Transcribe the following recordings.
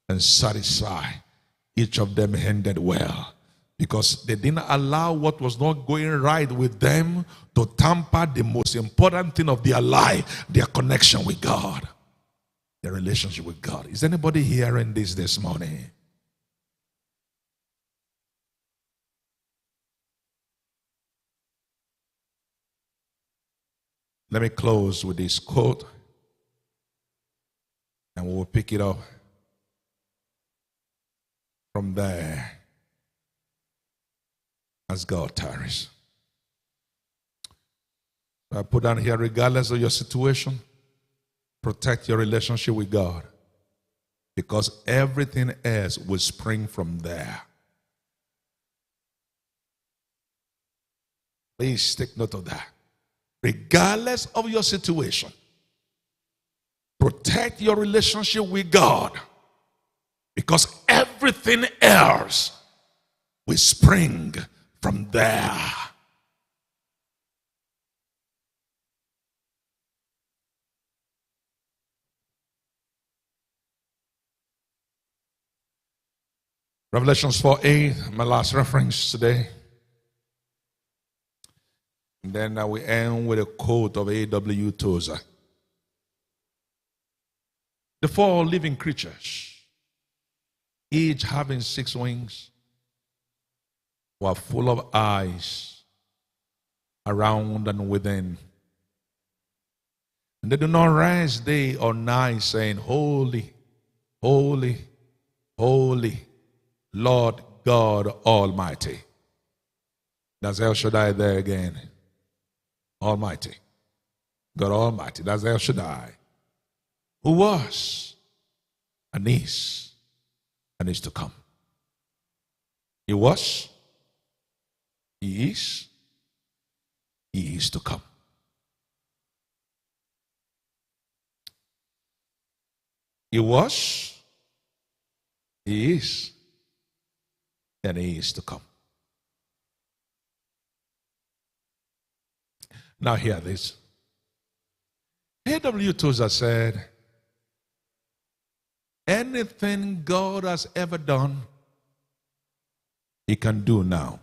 and satisfy. Each of them ended well, because they didn't allow what was not going right with them to tamper the most important thing of their life, their connection with God, their relationship with God. Is anybody hearing this morning? Let me close with this quote, and we will pick it up from there as God tarries. I put down here, regardless of your situation, protect your relationship with God, because everything else will spring from there. Please take note of that. Regardless of your situation, protect your relationship with God, because everything else will spring from there. Revelations 4:8, my last reference today. And then we end with a quote of A.W. Tozer. The four living creatures, each having 6 wings, were full of eyes around and within. And they do not rest day or night, saying, Holy, holy, holy, Lord God Almighty. That's El Shaddai there again. Almighty. God Almighty. That's El Shaddai. Who was and is to come. He was, he is to come. He was, he is, and he is to come. Now hear this. A.W. Tozer said, anything God has ever done, he can do now.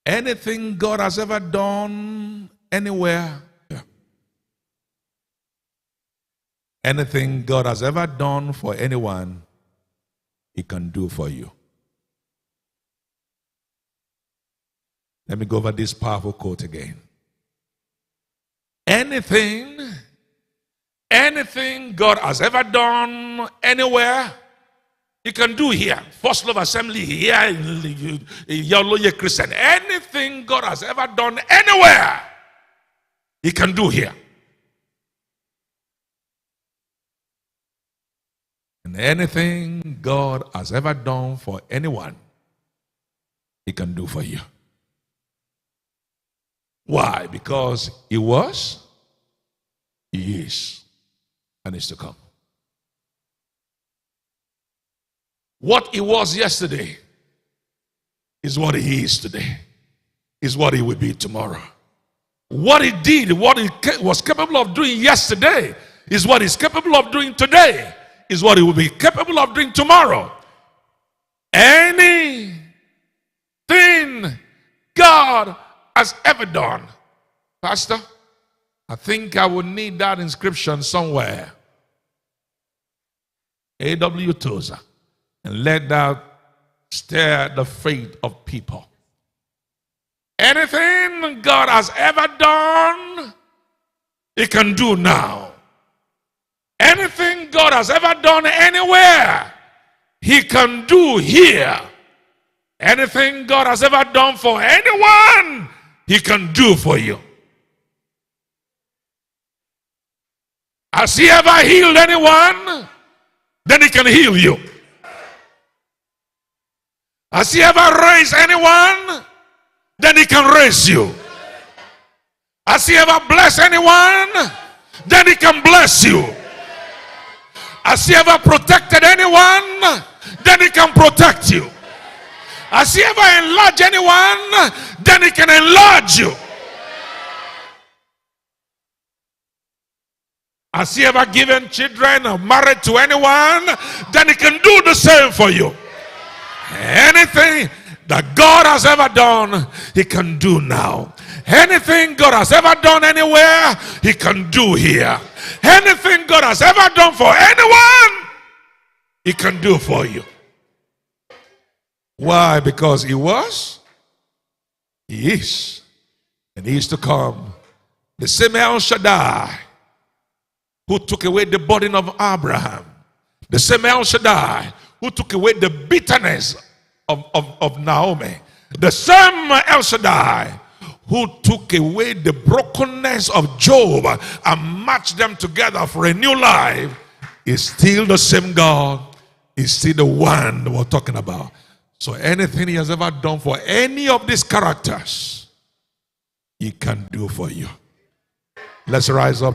Anything God has ever done anywhere, anything God has ever done for anyone, he can do for you. Let me go over this powerful quote again. Anything God has ever done anywhere, he can do here. First Love Assembly here in Yaloye Christian. Anything God has ever done anywhere, he can do here. And anything God has ever done for anyone, he can do for you. Why? Because he was, he is, and is to come. What he was yesterday is what he is today, is what he will be tomorrow. What he did, what he was capable of doing yesterday is what he's capable of doing today, is what he will be capable of doing tomorrow. Anything God has ever done. Pastor, I think I would need that inscription somewhere. A.W. Tozer. And let that stir the faith of people. Anything God has ever done, he can do now. Anything God has ever done anywhere, he can do here. Anything God has ever done for anyone, he can do for you. Has he ever healed anyone? Then he can heal you. Has he ever raised anyone? Then he can raise you. Has he ever blessed anyone? Then he can bless you. Has he ever protected anyone? Then he can protect you. Has he ever enlarged anyone? Then he can enlarge you. Has he ever given children or married to anyone? Then he can do the same for you. Anything that God has ever done, he can do now. Anything God has ever done anywhere, he can do here. Anything God has ever done for anyone, he can do for you. Why? Because he was, he is, and he is to come. The same SHADDAI who took away the burden of Abraham. The same SHADDAI who took away the bitterness of Naomi. The same SHADDAI who took away the brokenness of Job and matched them together for a new life is still the same God. Is still the one we're talking about. So anything he has ever done for any of these characters, he can do for you. Let's rise up.